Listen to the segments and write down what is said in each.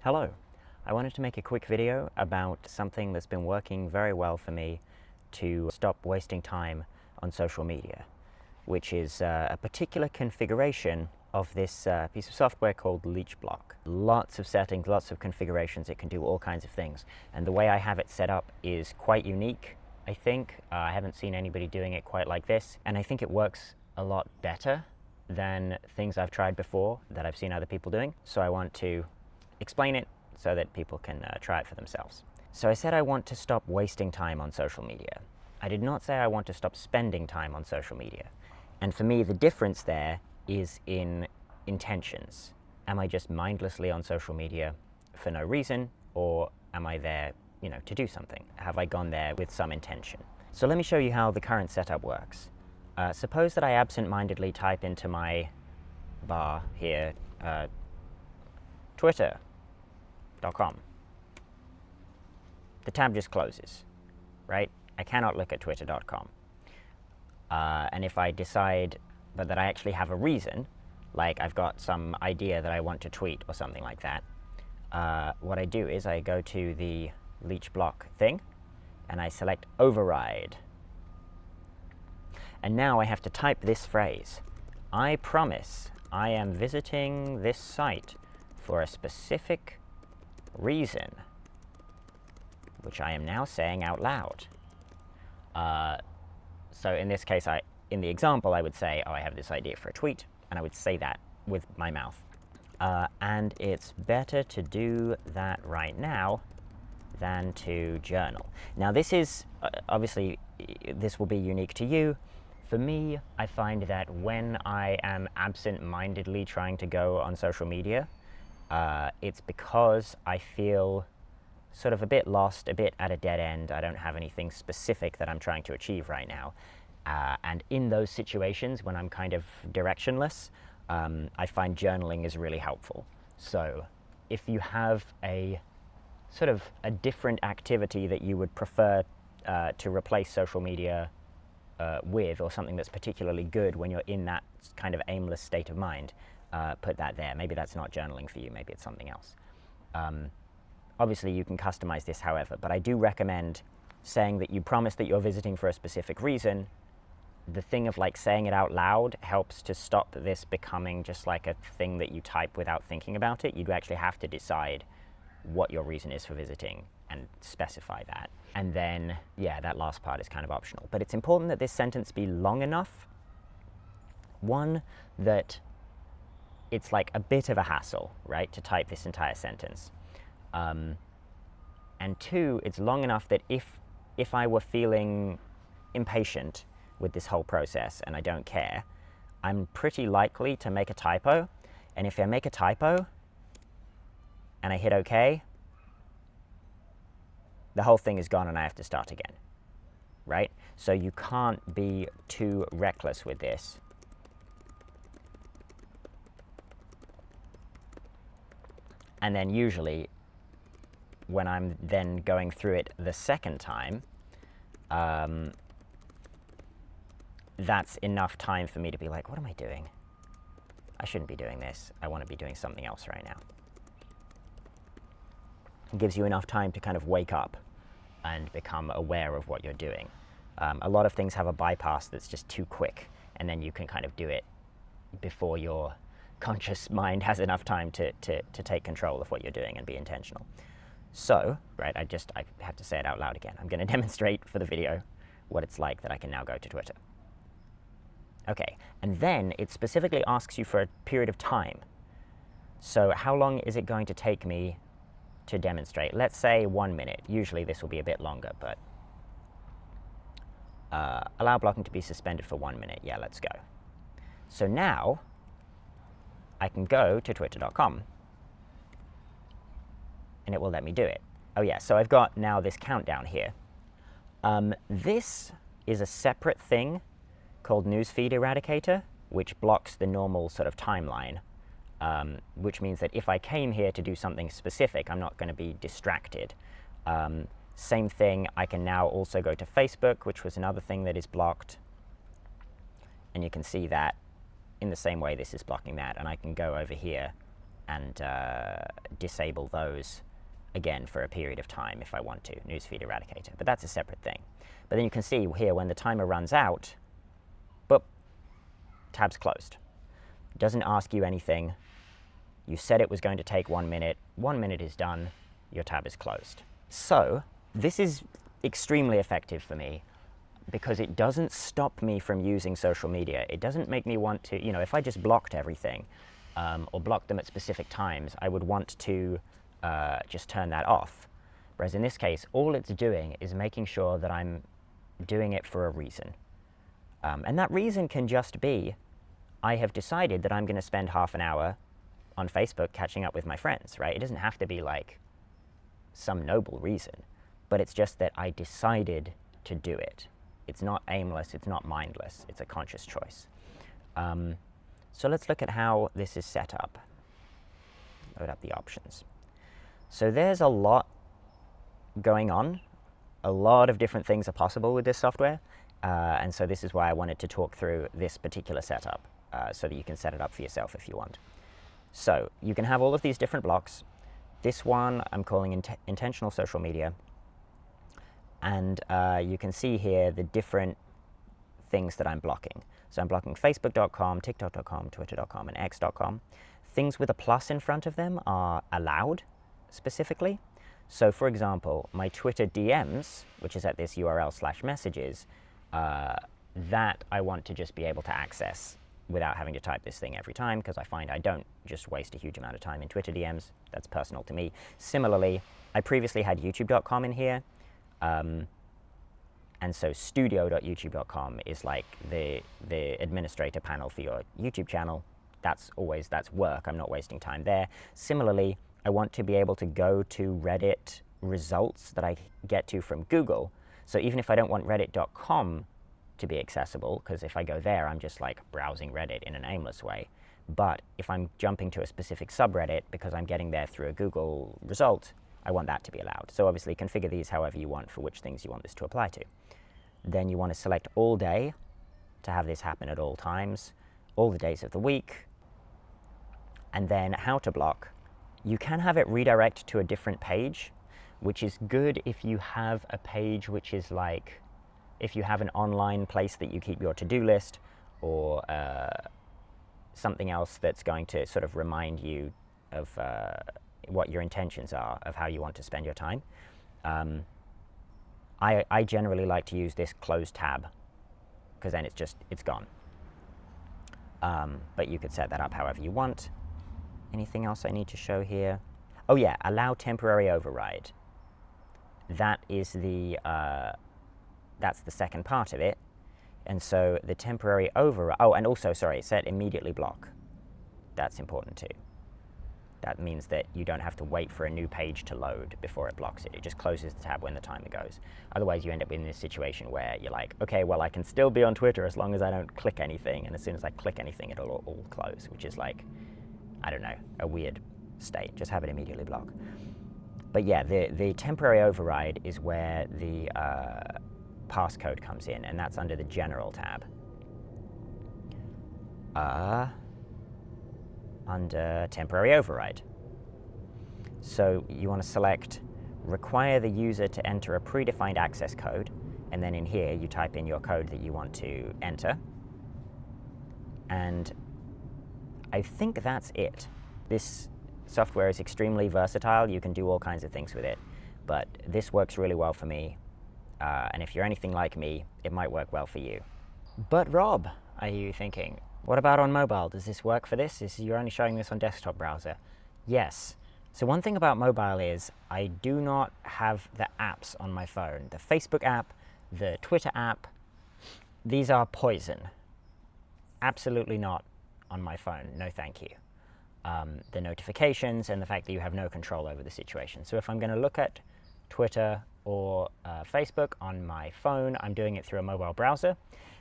Hello, I wanted to make a quick video about something that's been working very well for me to stop wasting time on social media, which is a particular configuration of this piece of software called LeechBlock. Lots of settings, lots of configurations, it can do all kinds of things, and the way I have it set up is quite unique, I think. I haven't seen anybody doing it quite like this, and I think it works a lot better than things I've tried before that I've seen other people doing, so I want to explain it so that people can try it for themselves. So I said I want to stop wasting time on social media. I did not say I want to stop spending time on social media. And for me, the difference there is in intentions. Am I just mindlessly on social media for no reason, or am I there, to do something? Have I gone there with some intention? So let me show you how the current setup works. Suppose that I absent-mindedly type into my bar here, Twitter.com. The tab just closes, right? I cannot look at Twitter.com. And if I decide that I actually have a reason, like I've got some idea that I want to tweet or something like that, what I do is I go to the LeechBlock thing and I select override. And now I have to type this phrase: I promise I am visiting this site for a specific reason, which I am now saying out loud. So in this case, in the example, I would say, I have this idea for a tweet, and I would say that with my mouth. And it's better to do that right now than to journal. Now this is, obviously, this will be unique to you. For me, I find that when I am absent-mindedly trying to go on social media, it's because I feel sort of a bit lost, a bit at a dead end. I don't have anything specific that I'm trying to achieve right now. And in those situations, when I'm kind of directionless, I find journaling is really helpful. So if you have a sort of a different activity that you would prefer to replace social media with, or something that's particularly good when you're in that kind of aimless state of mind, put that there. Maybe that's not journaling for you, maybe it's something else. Obviously you can customize this however, but I do recommend saying that you promise that you're visiting for a specific reason. The thing of like saying it out loud helps to stop this becoming just like a thing that you type without thinking about it. You actually have to decide what your reason is for visiting and specify that. And then, yeah, that last part is kind of optional. But it's important that this sentence be long enough, one, that it's like a bit of a hassle, right, to type this entire sentence. And two, it's long enough that if I were feeling impatient with this whole process and I don't care, I'm pretty likely to make a typo. And if I make a typo and I hit OK, the whole thing is gone and I have to start again, right? So you can't be too reckless with this. And then usually, when I'm then going through it the second time, that's enough time for me to be like, what am I doing? I shouldn't be doing this. I want to be doing something else right now. It gives you enough time to kind of wake up and become aware of what you're doing. A lot of things have a bypass that's just too quick, and then you can kind of do it before your conscious mind has enough time to take control of what you're doing and be intentional. So, right, I have to say it out loud again. I'm going to demonstrate for the video what it's like that I can now go to Twitter. Okay, and then it specifically asks you for a period of time. So how long is it going to take me to demonstrate? Let's say 1 minute. Usually this will be a bit longer, but allow blocking to be suspended for 1 minute. Yeah, let's go. So now I can go to twitter.com and it will let me do it. Oh yeah, so I've got now this countdown here. This is a separate thing called Newsfeed Eradicator, which blocks the normal sort of timeline, which means that if I came here to do something specific, I'm not going to be distracted. Same thing, I can now also go to Facebook, which was another thing that is blocked. And you can see that in the same way this is blocking that, and I can go over here and disable those again for a period of time if I want to, newsfeed eradicator, but that's a separate thing. But then you can see here when the timer runs out, boop, tab's closed. Doesn't ask you anything. You said it was going to take 1 minute. 1 minute is done. Your tab is closed. So this is extremely effective for me because it doesn't stop me from using social media. It doesn't make me want to, you know, if I just blocked everything or blocked them at specific times, I would want to just turn that off. Whereas in this case, all it's doing is making sure that I'm doing it for a reason. And that reason can just be, I have decided that I'm going to spend half an hour on Facebook catching up with my friends, right? It doesn't have to be like some noble reason, but it's just that I decided to do it. It's not aimless, it's not mindless, it's a conscious choice. So let's look at how this is set up. Load up the options. So there's a lot going on. A lot of different things are possible with this software. And so this is why I wanted to talk through this particular setup so that you can set it up for yourself if you want. So you can have all of these different blocks. This one I'm calling intentional social media. And you can see here the different things that I'm blocking. So I'm blocking facebook.com, tiktok.com, twitter.com, and x.com. Things with a plus in front of them are allowed specifically. So for example, my Twitter DMs, which is at this URL/messages, that I want to just be able to access without having to type this thing every time, because I find I don't just waste a huge amount of time in Twitter DMs. That's personal to me. Similarly, I previously had youtube.com in here. And so studio.youtube.com is like the administrator panel for your YouTube channel. That's work. I'm not wasting time there. Similarly, I want to be able to go to Reddit results that I get to from Google. So even if I don't want reddit.com to be accessible, because if I go there, I'm just like browsing Reddit in an aimless way. But if I'm jumping to a specific subreddit because I'm getting there through a Google result, I want that to be allowed. So obviously configure these however you want for which things you want this to apply to. Then you want to select all day to have this happen at all times, all the days of the week, and then how to block. You can have it redirect to a different page, which is good if you have a page which is like, if you have an online place that you keep your to-do list, or something else that's going to sort of remind you of what your intentions are, of how you want to spend your time. I generally like to use this closed tab, because then it's gone. But you could set that up however you want. Anything else I need to show here? Oh yeah, allow temporary override. That is that's the second part of it. And so the temporary override, oh, and also, sorry, set immediately block. That's important too. That means that you don't have to wait for a new page to load before it blocks it. It just closes the tab when the timer goes. Otherwise, you end up in this situation where you're like, okay, well, I can still be on Twitter as long as I don't click anything. And as soon as I click anything, it'll all close, which is like, I don't know, a weird state. Just have it immediately block. But yeah, the temporary override is where the passcode comes in, and that's under the General tab. Under temporary override. So you want to select require the user to enter a predefined access code, and then in here you type in your code that you want to enter. And I think that's it. This software is extremely versatile. You can do all kinds of things with it, but this works really well for me. And if you're anything like me, it might work well for you. But Rob, are you thinking, what about on mobile? Does this work for this? You're only showing this on desktop browser. Yes. So one thing about mobile is I do not have the apps on my phone. The Facebook app, the Twitter app, these are poison. Absolutely not on my phone. No, thank you. The notifications and the fact that you have no control over the situation. So if I'm going to look at Twitter or Facebook on my phone, I'm doing it through a mobile browser.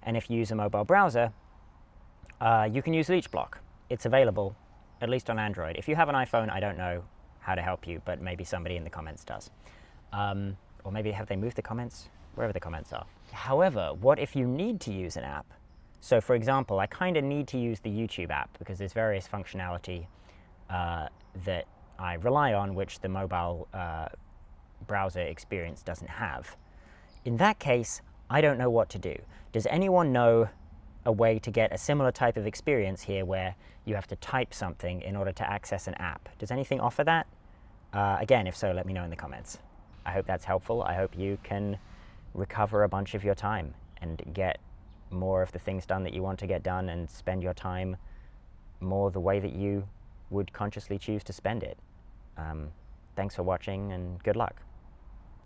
And if you use a mobile browser, you can use LeechBlock. It's available, at least on Android. If you have an iPhone, I don't know how to help you, but maybe somebody in the comments does. Or maybe have they moved the comments? Wherever the comments are. However, what if you need to use an app? So for example, I kind of need to use the YouTube app because there's various functionality that I rely on, which the mobile browser experience doesn't have. In that case, I don't know what to do. Does anyone know a way to get a similar type of experience here where you have to type something in order to access an app? Does anything offer that? Again, if so, let me know in the comments. I hope that's helpful. I hope you can recover a bunch of your time and get more of the things done that you want to get done and spend your time more the way that you would consciously choose to spend it. Thanks for watching and good luck.